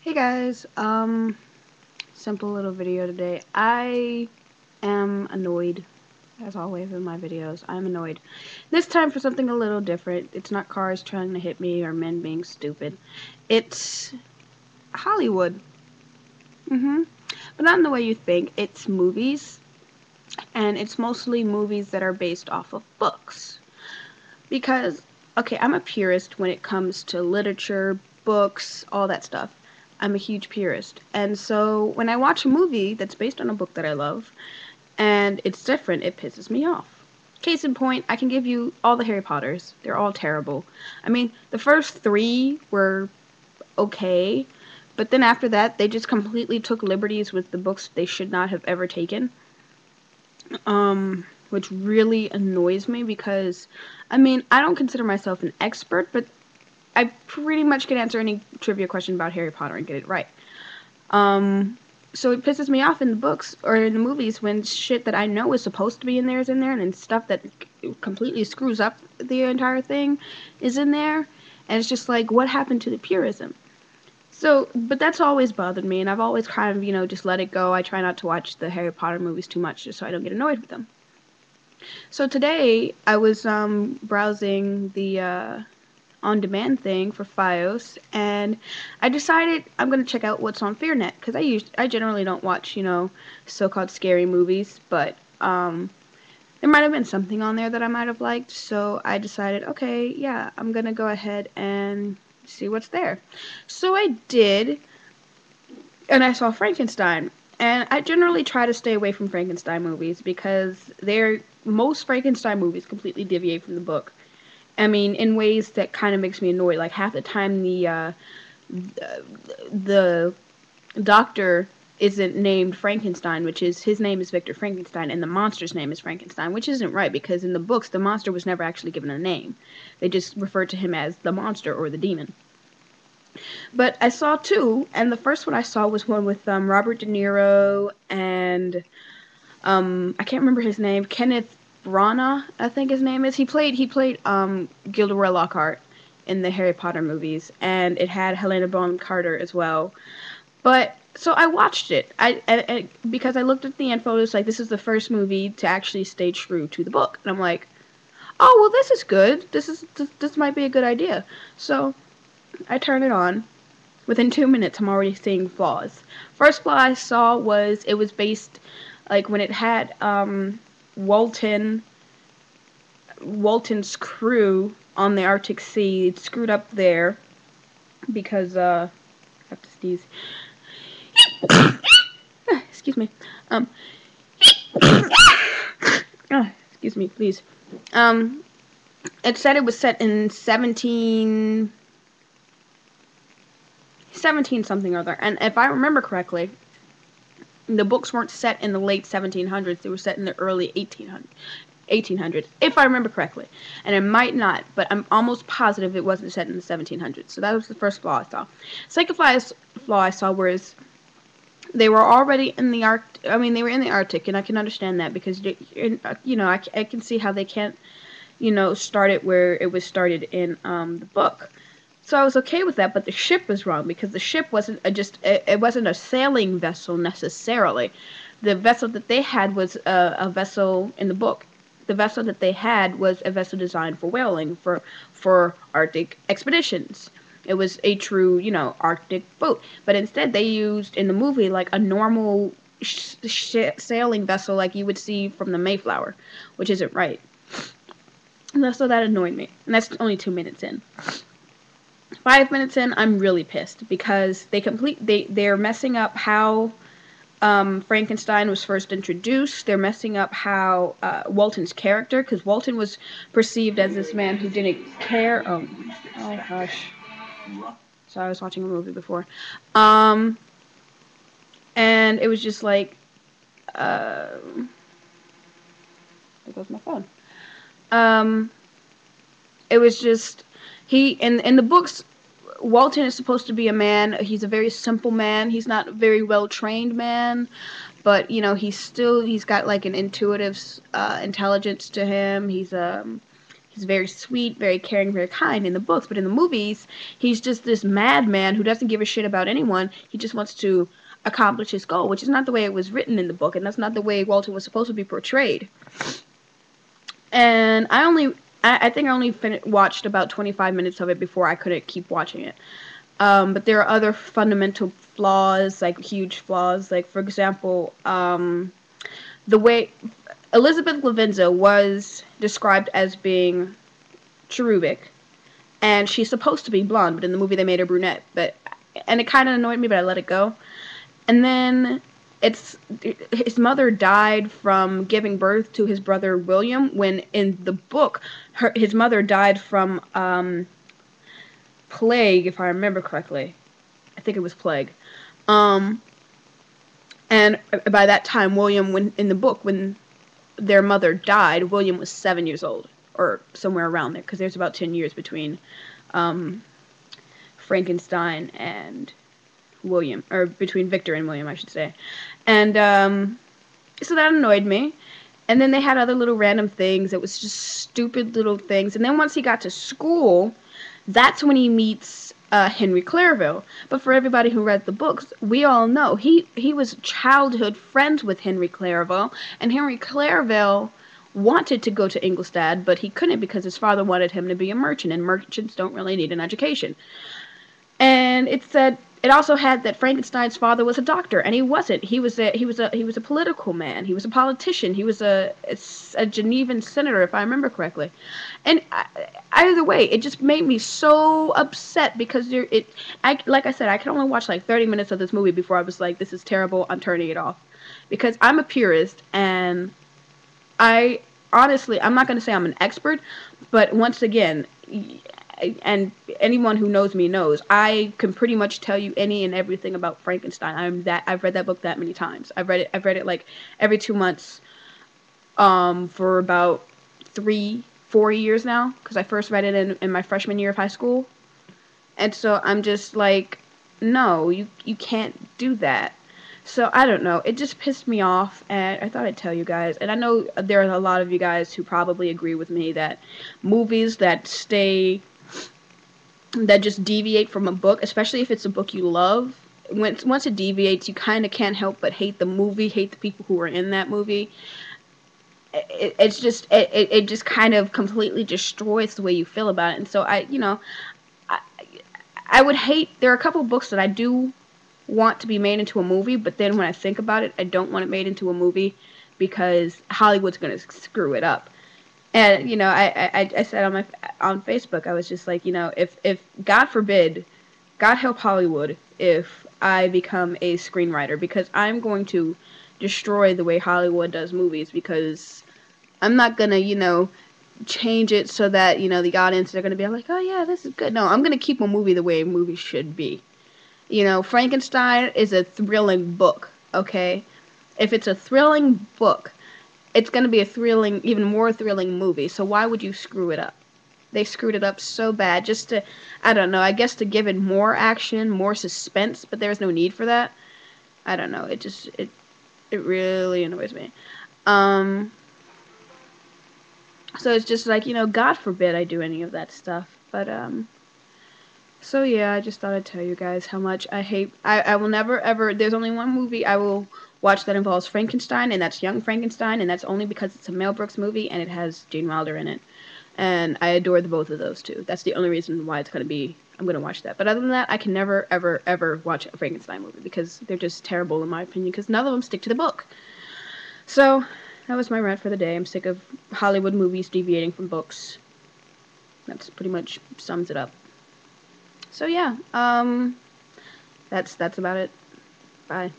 Hey guys, simple little video today. I am annoyed, as always in my videos. I'm annoyed. This time for something a little different. It's not cars trying to hit me or men being stupid. It's Hollywood. But not in the way you think. It's movies, and it's mostly movies that are based off of books. Because, okay, I'm a purist when it comes to literature, books, all that stuff. I'm a huge purist. And so when I watch a movie that's based on a book that I love, and it's different, it pisses me off. Case in point, I can give you all the Harry Potters. They're all terrible. I mean, the first three were okay, but then after that, they just completely took liberties with the books they should not have ever taken. Which really annoys me because, I mean, I don't consider myself an expert, but I pretty much can answer any trivia question about Harry Potter and get it right. So it pisses me off in the books or in the movies when shit that I know is supposed to be in there is in there, and then stuff that completely screws up the entire thing is in there, and it's just like, what happened to the purism? So, but that's always bothered me, and I've always kind of, just let it go. I try not to watch the Harry Potter movies too much just so I don't get annoyed with them. So today, I was browsing the on-demand thing for Fios, and I decided I'm gonna check out what's on FearNet because I generally don't watch so-called scary movies, but there might have been something on there that I might have liked, so I decided, okay, yeah, I'm gonna go ahead and see what's there. So I did, and I saw Frankenstein. And I generally try to stay away from Frankenstein movies because most Frankenstein movies completely deviate from the book. I mean, in ways that kind of makes me annoyed. Like half the time, the doctor isn't named Frankenstein, his name is Victor Frankenstein, and the monster's name is Frankenstein, which isn't right because in the books the monster was never actually given a name. They just referred to him as the monster or the demon. But I saw two, and the first one I saw was one with Robert De Niro and I can't remember his name, Kenneth Branagh, I think his name is. He played Gilderoy Lockhart in the Harry Potter movies, and it had Helena Bonham Carter as well. But so I watched it. Because I looked at the info, it's like this is the first movie to actually stay true to the book, and I'm like, oh well, this is good. This might be a good idea. So I turn it on. Within 2 minutes, I'm already seeing flaws. First flaw I saw was it was based, like when it had Walton's crew on the Arctic Sea. It screwed up there because I have to sneeze. Excuse me. Excuse me, please. It said it was set in 17 something or other, and if I remember correctly, the books weren't set in the late 1700s. They were set in the early 1800s, if I remember correctly. And it might not, but I'm almost positive it wasn't set in the 1700s. So that was the first flaw I saw. Second flaw I saw was they were already in the Arctic. I mean, they were in the Arctic, and I can understand that because I can see how they can't start it where it was started in the book. So I was okay with that, but the ship was wrong because the ship wasn't it wasn't a sailing vessel necessarily. The vessel that they had was a vessel in the book. The vessel that they had was a vessel designed for whaling, for Arctic expeditions. It was a true, Arctic boat. But instead they used in the movie like a normal sailing vessel like you would see from the Mayflower, which isn't right. So that annoyed me. And that's only 2 minutes in. 5 minutes in, I'm really pissed because they're messing up how Frankenstein was first introduced. They're messing up how Walton's character, because Walton was perceived as this man who didn't care. Oh gosh. So I was watching a movie before. And it was just like, there goes my phone. It was just in the books. Walton is supposed to be a man. He's a very simple man. He's not a very well trained man, but he's got like an intuitive intelligence to him. He's very sweet, very caring, very kind in the books, but in the movies, he's just this madman who doesn't give a shit about anyone. He just wants to accomplish his goal, which is not the way it was written in the book, and that's not the way Walter was supposed to be portrayed. And I think I only watched about 25 minutes of it before I couldn't keep watching it. But there are other fundamental flaws, like huge flaws, like for example, the way Elizabeth Lavenza was described as being cherubic, and she's supposed to be blonde, but in the movie they made her brunette. And it kind of annoyed me, but I let it go. And then his mother died from giving birth to his brother William, when in the book his mother died from plague, if I remember correctly. I think it was plague. And by that time, William, in the book, when their mother died, William was 7 years old, or somewhere around there, because there's about 10 years between Frankenstein and William, or between Victor and William, I should say. And so that annoyed me. And then they had other little random things. It was just stupid little things. And then once he got to school, that's when he meets Henry Clairville. But for everybody who read the books, we all know he was childhood friends with Henry Clairville, and Henry Clairville wanted to go to Ingolstadt, but he couldn't because his father wanted him to be a merchant, and merchants don't really need an education. And it also had that Frankenstein's father was a doctor, and he wasn't. He was a political man. He was a politician. He was a Genevan senator, if I remember correctly. And either way, it just made me so upset because like I said, I could only watch like 30 minutes of this movie before I was like, this is terrible. I'm turning it off, because I'm a purist, and I honestly, I'm not going to say I'm an expert, but once again, and anyone who knows me knows, I can pretty much tell you any and everything about Frankenstein. I've read that book that many times. I've read it like every 2 months for about 3-4 years now, because I first read it in my freshman year of high school. And so I'm just like, no, you can't do that. So I don't know, it just pissed me off, and I thought I'd tell you guys. And I know there are a lot of you guys who probably agree with me that movies that just deviate from a book, especially if it's a book you love, once it deviates, you kind of can't help but hate the movie, hate the people who are in that movie. It just kind of completely destroys the way you feel about it. And so I would hate, there are a couple of books that I do want to be made into a movie, but then when I think about it, I don't want it made into a movie because Hollywood's going to screw it up. And, I said on Facebook, I was just like, if God forbid, God help Hollywood if I become a screenwriter, because I'm going to destroy the way Hollywood does movies, because I'm not going to, change it so that, the audience are going to be like, oh yeah, this is good. No, I'm going to keep a movie the way a movie should be. Frankenstein is a thrilling book, okay? If it's a thrilling book, it's going to be a thrilling, even more thrilling movie. So why would you screw it up? They screwed it up so bad just to, I don't know, I guess to give it more action, more suspense, but there's no need for that. I don't know, it really annoys me. So it's just like, God forbid I do any of that stuff. But, so yeah, I just thought I'd tell you guys how much I hate, I will never ever, there's only one movie I will watch that involves Frankenstein, and that's Young Frankenstein, and that's only because it's a Mel Brooks movie, and it has Gene Wilder in it. And I adore both of those two. That's the only reason why I'm going to watch that. But other than that, I can never, ever, ever watch a Frankenstein movie, because they're just terrible in my opinion, because none of them stick to the book. So, that was my rant for the day. I'm sick of Hollywood movies deviating from books. That's pretty much sums it up. So yeah, that's about it. Bye.